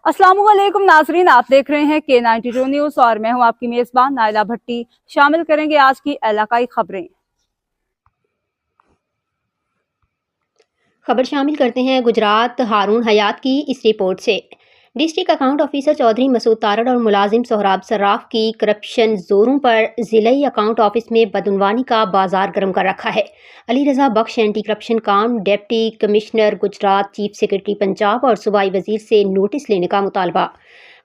अस्सलाम वालेकुम नाजरीन, आप देख रहे हैं K92 न्यूज़ और मैं हूं आपकी मेज़बान नाइला भट्टी। शामिल करेंगे आज की इलाकाई खबरें। खबर शामिल करते हैं गुजरात हारून हयात की इस रिपोर्ट से। District account officer Chaudhry Masood Tarar और मुलाजिम सोहराब सर्राफ की करप्शन जोरों पर जिले अकाउंट ऑफिस में बदउनवानी का बाजार गर्म कर रखा है। अली रजा बख्श एंटी करप्शन काम deputy commissioner Gujarat, chief secretary Punjab और सूबाई वजीर से नोटिस लेने का मुतालबा।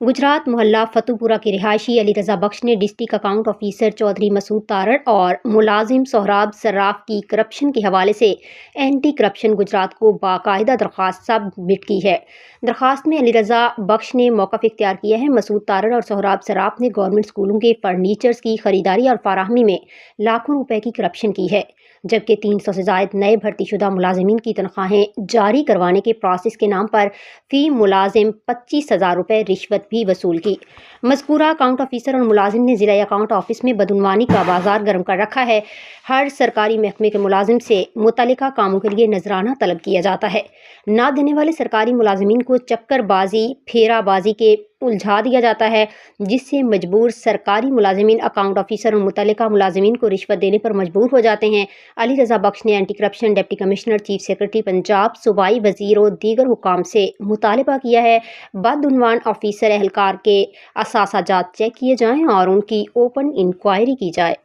गुजरात मोहल्ला फतुपुरा के रिहायशी अली रजा बख्श ने district account officer Chaudhry Masood Tarar और मुलाजिम सोहराब सर्राफ की करप्शन के हवाले से एंटी करप्शन गुजरात को बाकायदा दरख्वास्त सबमिट की है। दरख्वास्त में अली रजा बख्श ने मौक़िफ़ इख्तियार किया है। मसूद तारड़ और सोहराब सर्राफ ने गवर्नमेंट स्कूलों के फर्नीचर्स की खरीदारी और फराहमी में लाखों रुपए की करप्शन की है, जबकि 300 से ज़ायद नए भर्तीशुदा मुलाजिमीन की तनख्वाहें जारी करवाने के प्रोसेस के नाम पर फ़ी मुलाजिम 25,000 रुपये रिश्वत भी वसूल की। मज़कूरा अकाउंट ऑफिसर और मुलाजिम ने ज़िला अकाउंट ऑफिस में बदउनवानी का बाजार गर्म कर रखा है। हर सरकारी महकमे के मुलाजिम से मुतल्लिका कामों के लिए नजराना तलब किया जाता है। ना देने वाले सरकारी मुलाजिमीन को चक्करबाजी, फेराबाजी के उलझा दिया जाता है, जिससे मजबूर सरकारी मुलाजिमीन अकाउंट ऑफिसर और मुतल्लिका मुलाजिमीन को रिश्वत देने पर मजबूर हो जाते हैं। अली रजा बख्श ने anti corruption deputy commissioner, chief secretary Punjab, सूबाई वजीर और दीगर हुकाम से मुतालबा किया है बदउनवान ऑफिसर एहलकार के असासाजात चेक किए जाएँ और उनकी ओपन इंक्वायरी की जाए।